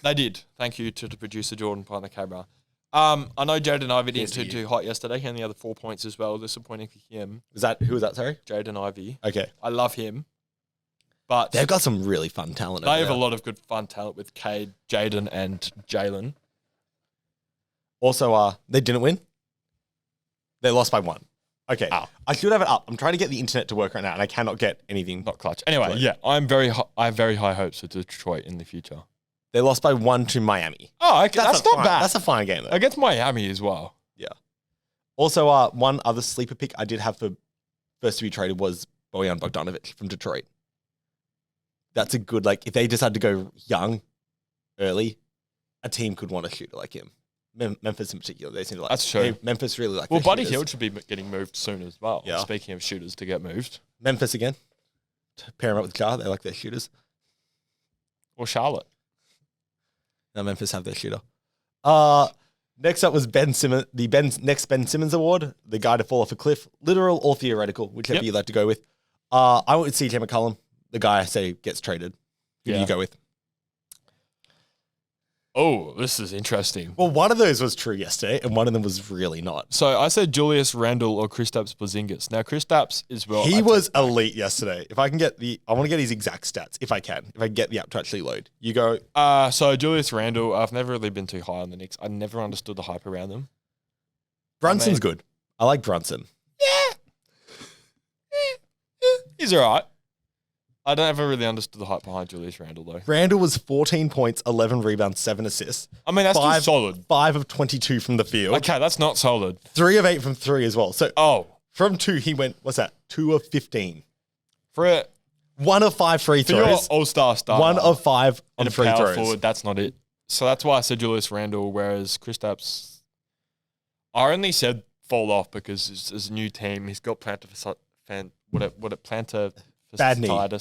They did. Thank you to the producer Jordan behind the camera. I know Jaden Ivey didn't do too hot yesterday. He only had 4 points as well. Disappointing for him. Who was that? Sorry, Jaden Ivey. Okay, I love him, but they've got some really fun talent. They have a lot of good fun talent with Cade, Jaden, and Jalen. Also, they didn't win. They lost by 1. Okay, I should have it up. I'm trying to get the internet to work right now, and I cannot get anything. Not clutch. Anyway, yeah, I have very high hopes for Detroit in the future. They lost by 1 to Miami. Oh, okay. That's not bad. That's a fine game, though. Against Miami as well. Yeah. Also, one other sleeper pick I did have for first to be traded was Bojan Bogdanovic from Detroit. That's a good, if they decide to go young, early, a team could want a shooter like him. Memphis in particular, they seem to like. That's true. Memphis really like. Well, Buddy Hield should be getting moved soon as well. Yeah. Speaking of shooters to get moved. Memphis again. To pair them up with Jar, they like their shooters. Or Charlotte. Now Memphis have their shooter. Next up was Ben Simmons, next Ben Simmons award, the guy to fall off a cliff, literal or theoretical, whichever you like to go with. I went with CJ McCollum, the guy I say gets traded. Who do you go with? Oh, this is interesting. Well, one of those was true yesterday, and one of them was really not. So I said Julius Randle or Kristaps Porzingis. Now Kristaps is He was elite yesterday. If I can get I want to get his exact stats if I can. If I can get the app to actually load. You go. So Julius Randle, I've never really been too high on the Knicks. I never understood the hype around them. Brunson's good. I like Brunson. He's all right. I never really understood the hype behind Julius Randle, though. Randle was 14 points, 11 rebounds, 7 assists. I mean, that's still solid. 5 of 22 from the field. Okay, that's not solid. 3 of 8 from 3 as well. So, from 2, he went, 2 of 15. For it. 1 of 5 free throws. For your all-star starter. 1 of 5 on free throws. Forward, that's not it. So that's why I said Julius Randle, whereas Kristaps, I only said fall off because it's a new team. He's got plantar Bad knee.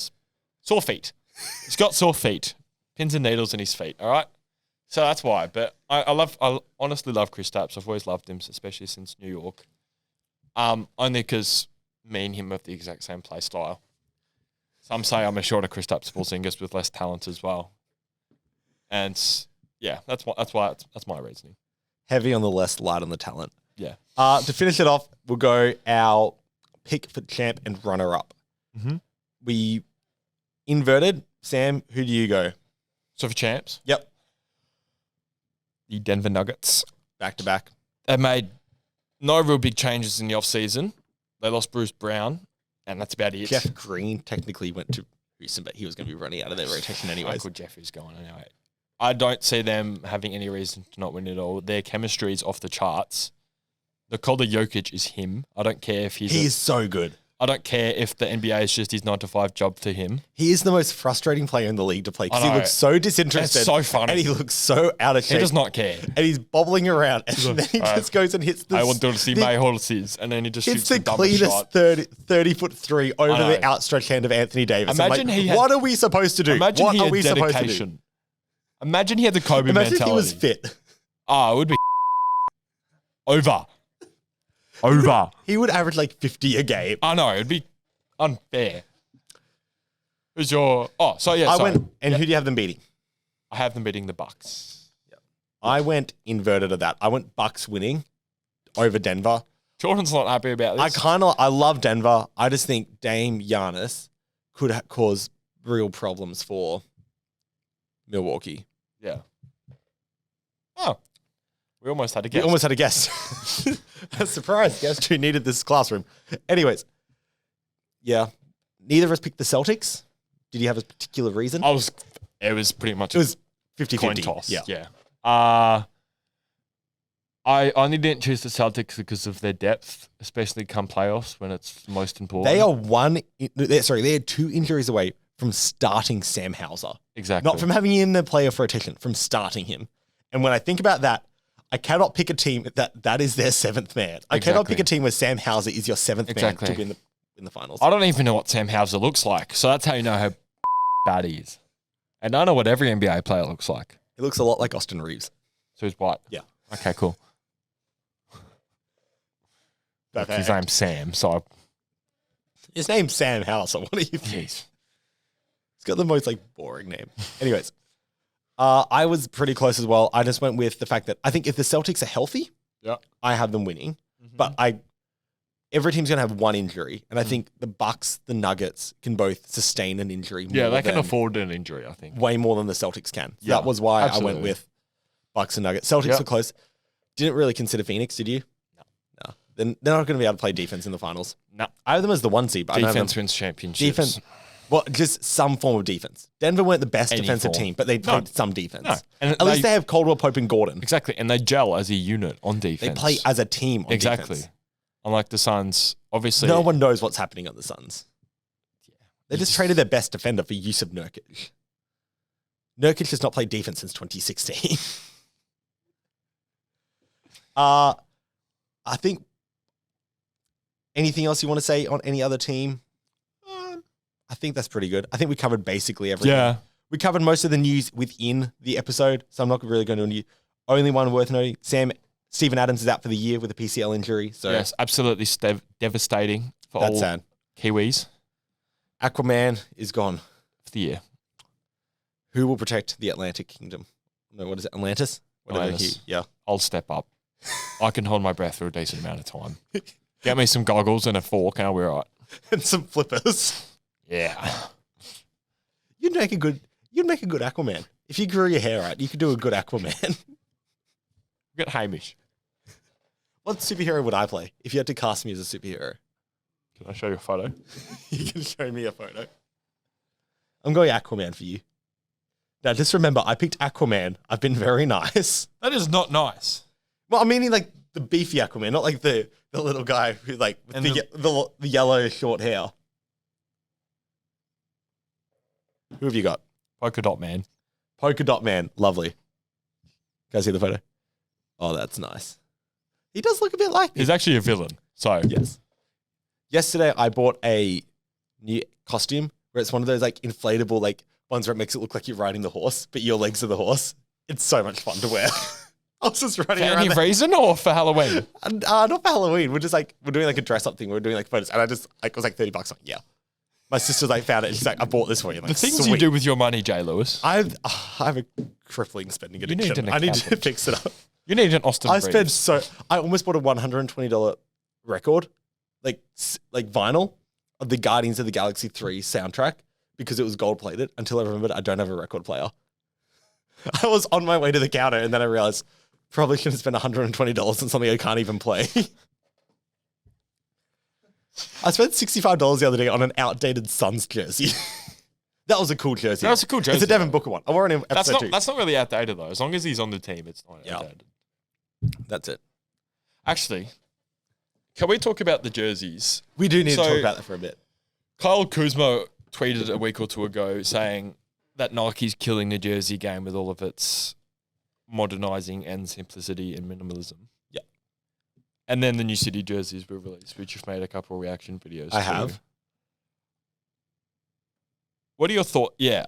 Sore feet. He's got sore feet. Pins and needles in his feet, all right? So that's why. But I honestly love Kristaps. I've always loved him, especially since New York. Only because me and him have the exact same play style. Some say I'm a shorter Kristaps Porzingis with less talent as well. And yeah, that's my reasoning. Heavy on the less, light on the talent. Yeah. To finish it off, we'll go our pick for champ and runner-up. Mm-hmm. We inverted. Sam, who do you go? So for champs? Yep. The Denver Nuggets. Back-to-back. They made no real big changes in the offseason. They lost Bruce Brown, and that's about it. Jeff Green technically went to Houston, but he was going to be running out of their rotation anyways. Uncle Jeffrey's going anyway. I don't see them having any reason to not win it all. Their chemistry is off the charts. Nikola Jokic is him. I don't care if He is so good. I don't care if the NBA is just his 9-to-5 job for him. He is the most frustrating player in the league to play because he looks so disinterested. It's so funny. And he looks so out of shape. He does not care. And he's bobbling around. And then he just goes and hits I want to see my horses. And then he just shoots the cleanest shot. 30-foot 3 over the outstretched hand of Anthony Davis. Imagine what are we supposed to do? Imagine what he are had we dedication. supposed to do? Imagine he had the Kobe mentality. Imagine if he was fit. It would be over. He would average 50 a game. I know. It'd be unfair. Who's your... who do you have them beating? I have them beating the Bucks. Yep. I went inverted of that. I went Bucks winning over Denver. Jordan's not happy about this. I love Denver. I just think Dame Giannis could cause real problems for Milwaukee. Yeah. Oh. We almost had a guess. We almost had a guess. A surprise guest who needed this classroom. Anyways. Yeah. Neither of us picked the Celtics. Did you have a particular reason? It was pretty much... It was 50-50. Coin toss. Yeah. I only didn't choose the Celtics because of their depth, especially come playoffs when it's most important. They are 2 injuries away from starting Sam Hauser. Exactly. Not from having him in the playoff rotation, from starting him. And when I think about that, I cannot pick a team that is their seventh man. I cannot pick a team where Sam Hauser is your seventh man to be in the finals. I don't even know what Sam Hauser looks like, so that's how you know how bad he is. And I know what every NBA player looks like. He looks a lot like Austin Reeves. So he's white? Yeah. Okay, cool. His name's Sam, so... His name's Sam Hauser. What are you thinking? He's got the most, boring name. Anyways, I was pretty close as well. I just went with the fact that I think if the Celtics are healthy, I have them winning. Mm-hmm. But every team's going to have one injury. And I think the Bucks, the Nuggets can both sustain an injury. Yeah, they can afford an injury, I think. Way more than the Celtics can. So that was why I went with Bucks and Nuggets. Celtics were close. Didn't really consider Phoenix, did you? No. Then they're not going to be able to play defense in the finals. No. I have them as the 1 seed, but defense wins championships. Defense. Well, just some form of defense. Denver weren't the best defensive team, but they played some defense. No. And at least they have Caldwell Pope and Gordon. Exactly. And they gel as a unit on defense. They play as a team on defense. Unlike the Suns, obviously. No one knows what's happening on the Suns. Yeah. They just traded their best defender for Yusuf Nurkic. Nurkic has not played defense since 2016. I think anything else you want to say on any other team? I think that's pretty good. I think we covered basically everything. Yeah. We covered most of the news within the episode, so I'm not really going to... Only one worth noting, Steven Adams is out for the year with a PCL injury. So yes, absolutely devastating for all sad. Kiwis. Aquaman is gone. For the year. Who will protect the Atlantic Kingdom? No, what is it? Atlantis? Atlantis. Yeah. I'll step up. I can hold my breath for a decent amount of time. Get me some goggles and a fork and I'll be all right. And some flippers. Yeah. You'd make a good Aquaman. If you grew your hair out, you could do a good Aquaman. Get Hamish. What superhero would I play if you had to cast me as a superhero? Can I show you a photo? You can show me a photo. I'm going Aquaman for you. Now, just remember, I picked Aquaman. I've been very nice. That is not nice. Well, I'm meaning like the beefy Aquaman, not like the little guy who with the yellow short hair. Who have you got? Polka Dot Man. Polka Dot Man. Lovely. Can I see the photo? Oh, that's nice. He does look a bit like me. He's actually a villain. So yes. Yesterday, I bought a new costume where it's one of those inflatable ones where it makes it look like you're riding the horse, but your legs are the horse. It's so much fun to wear. I was just running around. For any reason or for Halloween? Not for Halloween. We're just we're doing a dress up thing. We're doing photos, and I just it was $30. Like, yeah. My sister's found it. And she's like, I bought this for you. The things you do with your money, Jay Lewis. I have a crippling spending addiction. I need to fix it up. You need an Austin. I almost bought a $120 record, like vinyl, of the Guardians of the Galaxy 3 soundtrack because it was gold plated. Until I remembered I don't have a record player. I was on my way to the counter and then I realized probably should have spent $120 on something I can't even play. I spent $65 the other day on an outdated Suns jersey. That was a cool jersey. That was a cool jersey. It's a Devin Booker one. I wore it in episode 2. That's not really outdated though. As long as he's on the team, it's not outdated. That's it. Actually, can we talk about the jerseys? We do need to talk about that for a bit. Kyle Kuzma tweeted a week or two ago saying that Nike's killing the jersey game with all of its modernizing and simplicity and minimalism. Yeah. And then the New City jerseys were released, which you've made a couple of reaction videos I have. What are your thoughts? Yeah.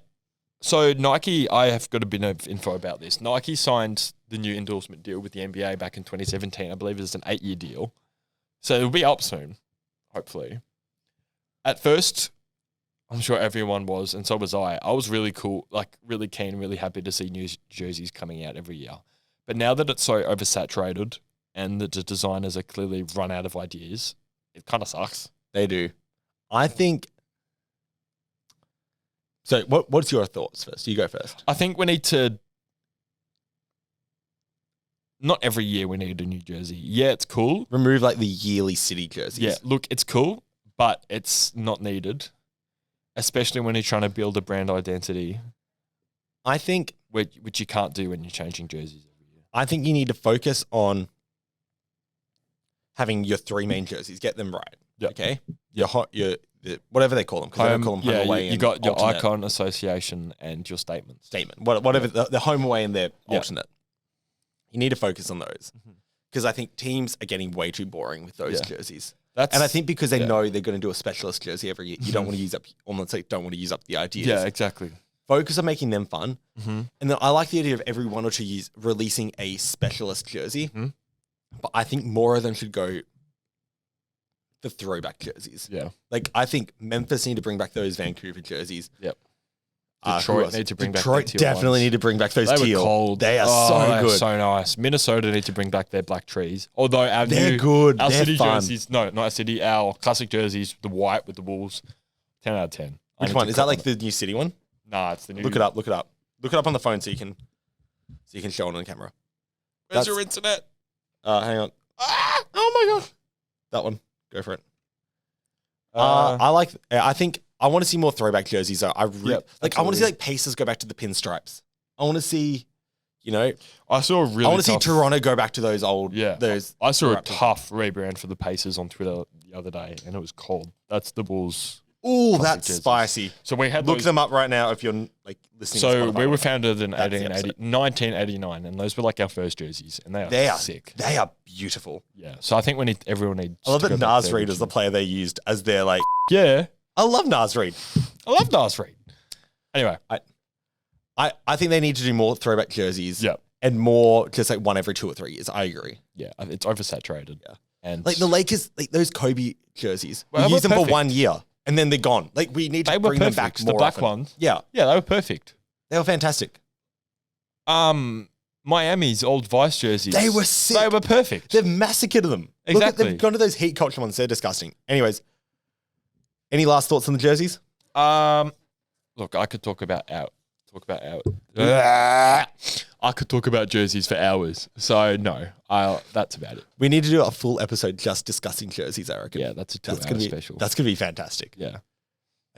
So Nike, I have got a bit of info about this. Nike signed the new endorsement deal with the NBA back in 2017. I believe it's an 8-year deal. So it'll be up soon, hopefully. At first, I'm sure everyone was, and so was I. I was really cool, really keen, really happy to see new jerseys coming out every year. But now that it's so oversaturated and that the designers are clearly run out of ideas, it kind of sucks. They do. I think... So what's your thoughts first? You go first. I think we need to... Not every year we need a new jersey. Yeah, it's cool. Remove the yearly city jerseys. Yeah, look, it's cool, but it's not needed. Especially when you're trying to build a brand identity. I think... Which you can't do when you're changing jerseys every year. I think you need to focus on having your 3 main jerseys. Get them right. Yep. Okay? Your whatever they call them. Because they don't call them home away. You got your alternate. Icon, association, and your statement. Whatever, the home away and their alternate. You need to focus on those because I think teams are getting way too boring with those jerseys. And I think because they know they're going to do a specialist jersey every year, you don't want to use up, almost like don't want to use up the ideas. Yeah, exactly. Focus on making them fun. And then I like the idea of every 1 or 2 years releasing a specialist jersey. But I think more of them should go for throwback jerseys. Yeah. Like, I think Memphis need to bring back those Vancouver jerseys. Yep. Detroit need to bring back Detroit definitely need to bring back those teal. They were cold. They are so good. So nice. Minnesota need to bring back their black trees. Although they're good. Our they're city fun. jerseys, no, not our city, our classic jerseys, the white with the wolves, 10 out of 10. Which one? Is that like the new city one? Nah, it's the new. Look it up. Look it up. Look it up on the phone so you can show it on camera. Where's your internet? Hang on. Ah! Oh my god. That one. Go for it. I think I want to see more throwback jerseys. I want to see like Pacers go back to the pinstripes. I want to see, I saw a really. I want to see Toronto go back to those old. Yeah. Those. I saw a tough rebrand for the Pacers on Twitter the other day, and it was cold. That's the Bulls. Ooh, that's jerseys. spicy. So we had look them up right now if you're like listening. So we were founded in 1989, and those were like our first jerseys, and they are sick. They are beautiful. Yeah. So I think everyone needs. I love that Nas Reed is the player they used as their like. Yeah. I love Nas Reed. I love Nas Reed. Anyway, I think they need to do more throwback jerseys. Yeah. And more just like one every 2 or 3 years. I agree. Yeah, it's oversaturated. Yeah. And like the Lakers, like those Kobe jerseys, we use them for 1 year and then they're gone. Like we need to bring them back more. The black often. ones. Yeah. Yeah, they were perfect. They were fantastic. Miami's old Vice jerseys. They were sick. They were perfect. They've massacred them. Exactly. They've gone to those heat culture ones. They're disgusting. Anyways, any last thoughts on the jerseys? Look, I could talk about our. I could talk about jerseys for hours. So no, that's about it. We need to do a full episode just discussing jerseys, I reckon. Yeah, that's a 2-hour special. That's going to be fantastic. Yeah.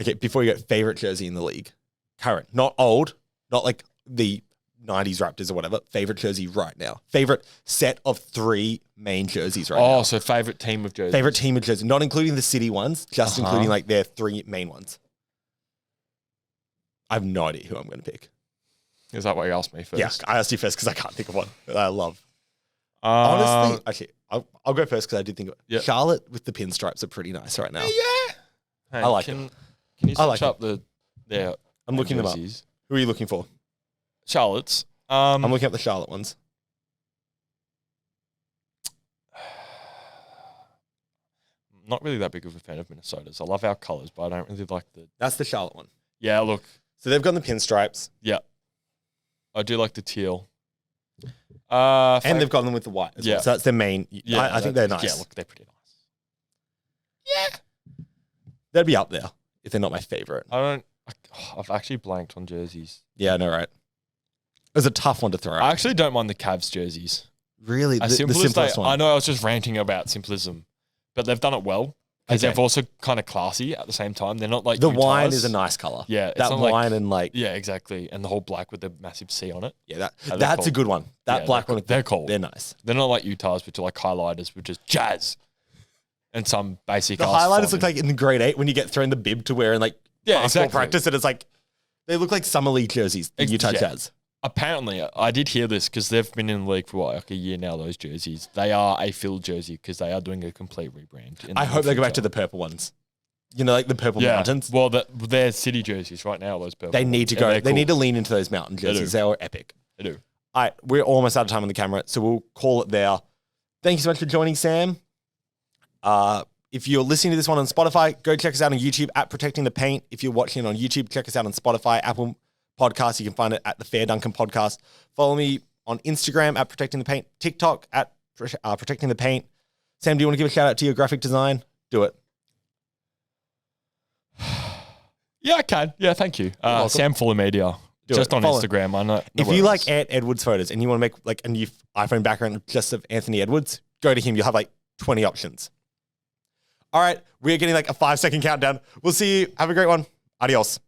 Okay, before you go, favorite jersey in the league? Current. Not old, not like the 90s Raptors or whatever. Favorite jersey right now. Favorite set of 3 main jerseys right now. Oh, so favorite team of jerseys. Favorite team of jerseys. Not including the city ones, just including like their 3 main ones. I have no idea who I'm going to pick. Is that what you asked me first? Yeah, I asked you first because I can't think of one that I love. Honestly, actually, I'll go first because I did think of it. Yep. Charlotte with the pinstripes are pretty nice right now. Yeah. Hey, I like them. Can you search up their I'm looking jerseys? them up. Who are you looking for? Charlotte's. I'm looking up the Charlotte ones. Not really that big of a fan of Minnesota's. I love our colours, but I don't really like the... That's the Charlotte one. Yeah, look. So they've got the pinstripes. Yeah. I do like the teal. And they've got them with the white as well. So that's their main. Yeah, I think they're nice. Yeah, look, they're pretty nice. Yeah. They'd be up there if they're not my favorite. I've actually blanked on jerseys. Yeah, I know, right? It was a tough one to throw out. I actually don't mind the Cavs jerseys. Really? The simplest one. I know I was just ranting about simplism, but they've done it well. And they've also kind of classy at the same time. They're not like the Utah's. wine is a nice color. Yeah, that wine and like yeah, exactly, and the whole black with the massive C on it. Yeah, that's a good one. That black one, they're cool. They're nice. They're not like Utah's, which are like highlighters, which is jazz, and some basic. The highlighters look like in grade 8 when you get thrown the bib to wear in like basketball practice, and it's like they look like summer league jerseys. The Utah Jazz. Apparently, I did hear this because they've been in the league for like a year now. Those jerseys, they are a fill jersey because they are doing a complete rebrand. I hope they go back to the purple ones. You know, like the purple mountains. Well, they're city jerseys right now. Those purple. They need to go. They need to lean into those mountain jerseys. They are epic. They do. All right, we're almost out of time on the camera, so we'll call it there. Thank you so much for joining, Sam. If you're listening to this one on Spotify, go check us out on YouTube at Protecting the Paint. If you're watching it on YouTube, check us out on Spotify, Apple Podcasts. You can find it at the Fair Dunkem Podcast. Follow me on Instagram at Protecting the Paint, TikTok at Protecting the Paint. Sam, do you want to give a shout out to your graphic design? Do it. Yeah, I can. Yeah, thank you. Sam Fuller Media. Just on Instagram. I know. If you like Ant Edwards photos and you want to make like a new iPhone background just of Anthony Edwards, go to him. You'll have like 20 options. All right. We're getting like a 5-second countdown. We'll see you. Have a great one. Adios.